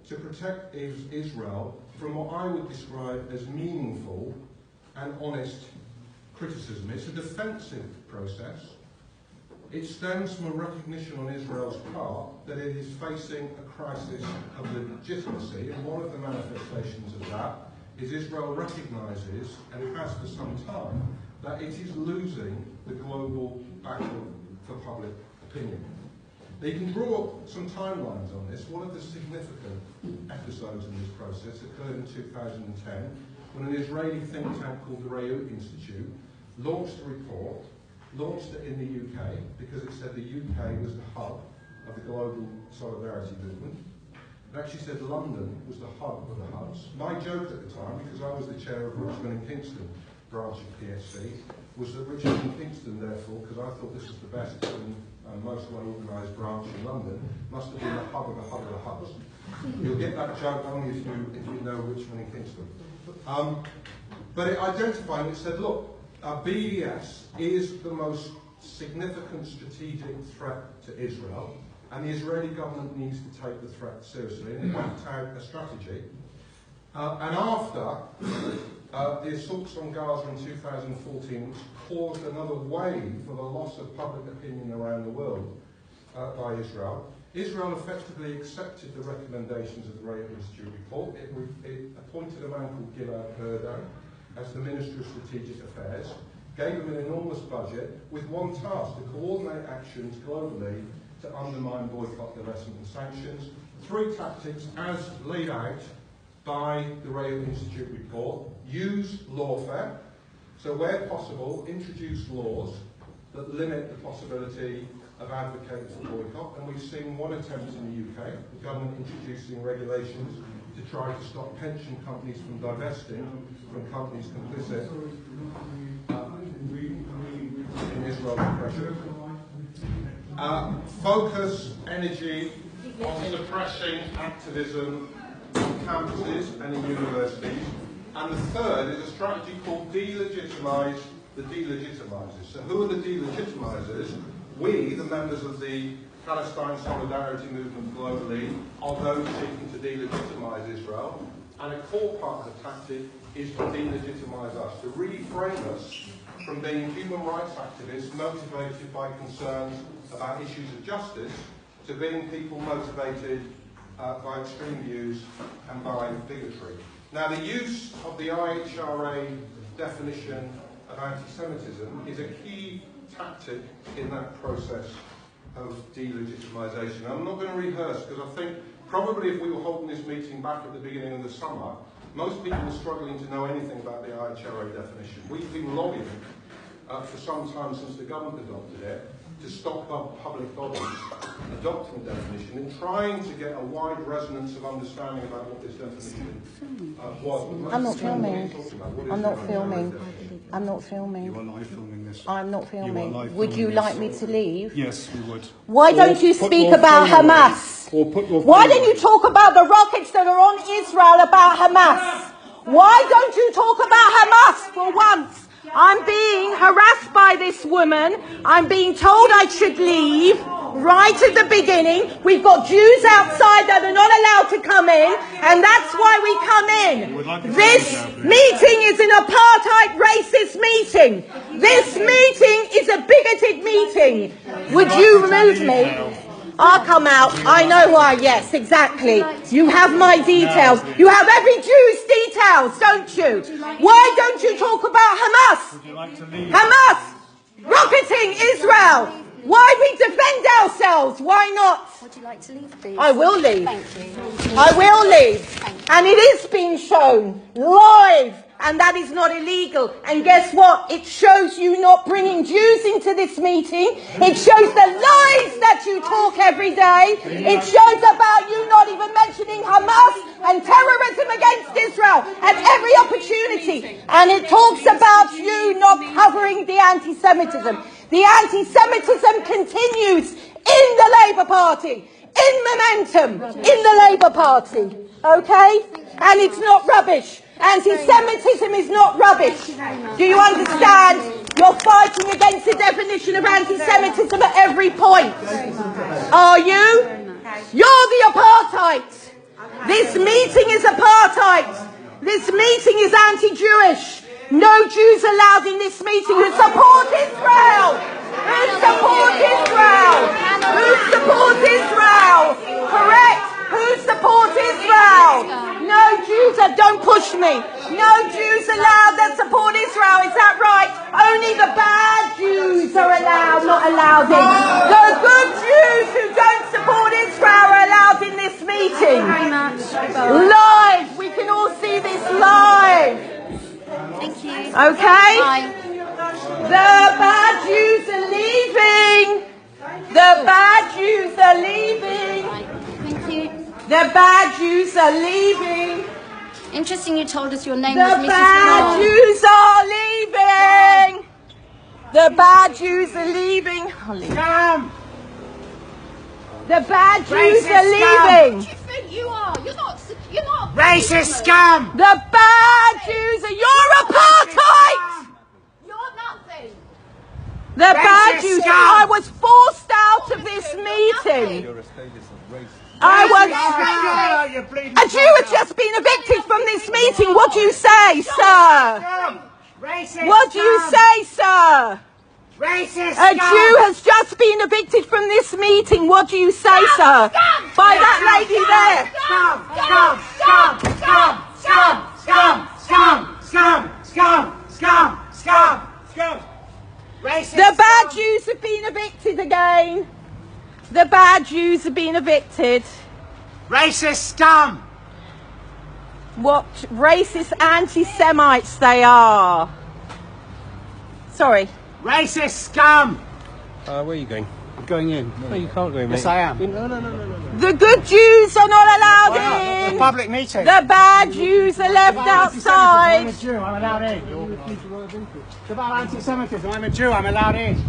to protect Israel from what I would describe as meaningful and honest criticism. It's a defensive process. It stems from a recognition on Israel's part that it is facing a crisis of legitimacy, and one of the manifestations of that is Israel recognises, and has for some time, that it is losing the global battle for public opinion. Now, you can draw up some timelines on this. One of the significant episodes in this process occurred in 2010 when an Israeli think tank called the Reut Institute launched a report, launched it in the UK because it said the UK was the hub of the global solidarity movement. It actually said London was the hub of the hubs. My joke at the time, because I was the chair of Richmond and Kingston branch of PSC, was that Richmond and Kingston, therefore, because I thought this was the best and most well-organised branch in London, must have been the hub of the hubs. You'll get that joke only if you know Richmond and Kingston. But it identified and it said, look, BES is the most significant strategic threat to Israel, and the Israeli government needs to take the threat seriously, and it mapped out a strategy. And after the assaults on Gaza in 2014, which caused another wave of a loss of public opinion around the world by Israel, Israel effectively accepted the recommendations of the Reut Institute report. It appointed a man called Gilad Erdan as the Minister of Strategic Affairs, gave him an enormous budget with one task: to coordinate actions globally to undermine boycott, divestment and sanctions. 3 tactics as laid out by the Reut Institute report: use lawfare, so where possible introduce laws that limit the possibility of advocating for boycott, and we've seen one attempt in the UK, the government introducing regulations to try to stop pension companies from divesting from companies complicit in Israel's oppression. Focus energy on suppressing activism on campuses and in universities. And the third is a strategy called delegitimise the delegitimizers. So who are the delegitimizers? We, the members of the Palestine Solidarity Movement globally, are those seeking to delegitimise Israel. And a core part of the tactic is to delegitimise us, to reframe us from being human rights activists motivated by concerns about issues of justice to being people motivated by extreme views and by bigotry. Now, the use of the IHRA definition of anti-Semitism is a key tactic in that process of delegitimisation. I'm not going to rehearse, because I think probably if we were holding this meeting back at the beginning of the summer, most people are struggling to know anything about the IHRA definition. We've been lobbying for some time since the government adopted it to stop public bodies adopting the definition and trying to get a wide resonance of understanding about what this definition was. I'm not filming. I'm not filming. I'm not filming. You are live filming this. I'm not filming. You are live Would you filming like this. me to leave? Yes, we would. Why don't you speak about Hamas? Why don't you talk about the rockets that are on Israel about Hamas? Why don't you talk about Hamas for once? I'm being harassed by this woman. I'm being told I should leave right at the beginning. We've got Jews outside that are not allowed to come in, and that's why we come in. This meeting is an apartheid racist meeting. This meeting is a bigoted meeting. Would you remove me? I'll come out. I know why. Yes, exactly. You have my details. You have every Jew's details, don't you? Why don't you talk about Hamas? Would you like to leave? Hamas rocketing Israel. Why we defend ourselves? Why not? Would you like to leave, please? I will leave. Thank you. I will leave. And it is being shown live. And that is not illegal. And guess what? It shows you not bringing Jews into this meeting. It shows the lies that you talk every day. It shows about you not even mentioning Hamas and terrorism against Israel at every opportunity. And it talks about you not covering the anti-Semitism. The anti-Semitism continues in the Labour Party, in momentum, in the Labour Party. Okay? And it's not rubbish. Anti-Semitism is not rubbish. Do you understand? You're fighting against the definition of anti-Semitism at every point. Are you? You're the apartheid. This meeting is apartheid. This meeting is anti-Jewish. No Jews allowed in this meeting who support Israel. Who support Israel? Who support Israel? Correct. Who support Israel? No Jews, don't push me. No Jews allowed that support Israel. Is that right? Only the bad Jews are allowed, not allowed in. The good Jews who don't support Israel are allowed in this meeting. Very much. Live. We can all see this live. Thank you. Okay? Bye. The bad Jews are leaving. The bad Jews are leaving. Thank you. The bad Jews are leaving. Interesting you told us your name The was Mrs. bad Clark. Jews are leaving. The bad Jews are leaving. Scum! The bad Jews Racist are leaving. What do you think you are? You're not. You're not. Racist scum! The bad Jews are. You're apartheid. You're nothing. The bad Racist Jews. scum! I was forced out of this meeting. I was. You bleeding A Jew has just been evicted from this meeting. What do you say, sir? scum! Racist What do you scum! say, sir? Racist A scum! Jew has just been evicted from this meeting. What do you say, sir? By that lady there. Scum! Scum! Scum! Scum! Scum! Scum! Scum! Scum! Scum! Scum! Scum! Racist The bad scum! Jews have been evicted again. The bad Jews have been evicted. Racist scum! What racist anti-Semites they are. Sorry. Racist scum! Where are you going? I'm going in. No, you can't go in, mate. Yes, I am. No. The good Jews are not allowed The in. public meeting. The bad Jews are left I'm outside. a Jew, I'm allowed in. It's about anti-Semitism. I'm a Jew, I'm allowed in.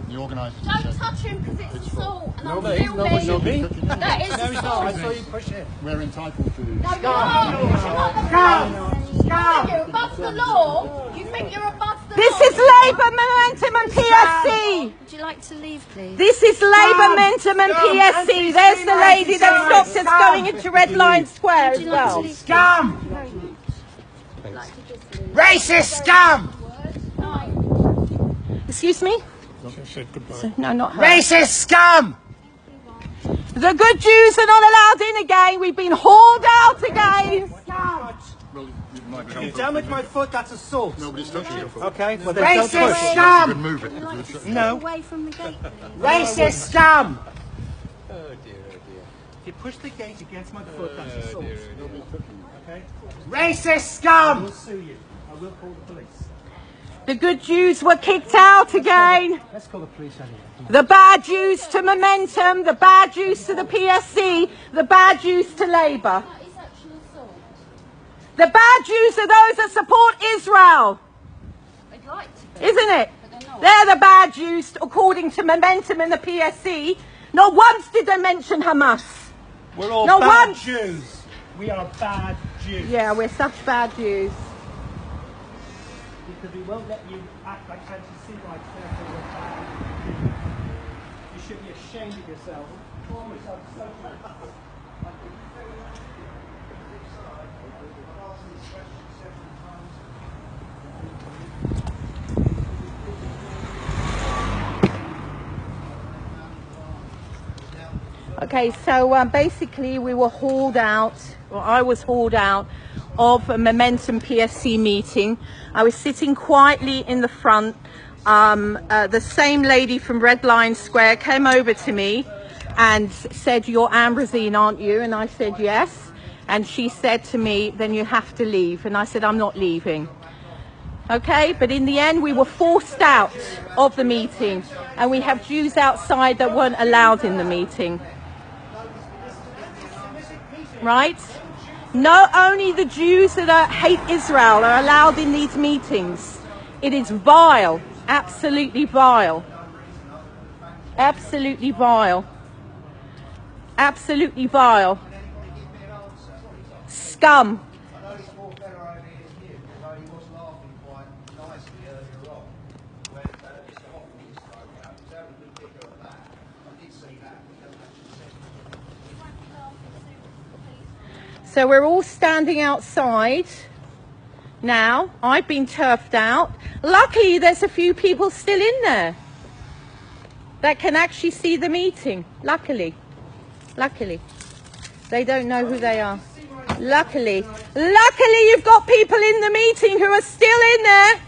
The organiser Don't touch him because it's assault. And No, I'm mate, filming. no, not me. That is assault. I saw you push it. we're entitled to. No, you're not. You're not the Scum! police. Scum! You're above the law. You think you're above the This law. is Labour Momentum and PSC. Would you like to leave, please? This is Labour Momentum and PSC. There's the lady that stopped us going into Red Line Square as Would you like to well. leave? Scum! Very much. I'd like to just leave. Racist scum! No. Excuse me? No, not her. Racist scum! The good Jews are not allowed in again. We've been hauled out again. Well, it might come You from- damage my foot, that's assault. Nobody's touching your foot. Okay, well then don't Racist push. You can Scum! move it. Would you like to stay No. away from the gate, please? Racist scum! Oh dear. If you push the gate against my foot, that's assault. Okay? Racist scum! I will sue you. I will call the police. The good Jews were kicked out again. Let's call the police anyway. The bad Jews to Momentum, the bad Jews to the PSC, the bad Jews to Labour. That is actual assault. The bad Jews are those that support Israel, I'd like to be. isn't it? But they're not. They're the bad Jews according to Momentum and the PSC. Not once did they mention Hamas. We're all No bad one- Jews. We are bad Jews. Yeah, we're such bad Jews. Because we won't let you act like anti-Semites, therefore we're bad. You should be ashamed of yourself. Call yourself social. Okay, so basically we were hauled out, or I was hauled out of a Momentum PSC meeting. I was sitting quietly in the front. The same lady from Red Line Square came over to me and said, "You're Ambrosine, aren't you?" And I said, "Yes." And she said to me, "Then you have to leave." And I said, "I'm not leaving." Okay, but in the end we were forced out of the meeting, and we have Jews outside that weren't allowed in the meeting. Right? Not only the Jews that hate Israel are allowed in these meetings. It is vile, absolutely vile. Absolutely vile. Absolutely vile. Scum. So we're all standing outside now. I've been turfed out. Luckily, there's a few people still in there that can actually see the meeting. Luckily. They don't know who they are. Luckily, you've got people in the meeting who are still in there.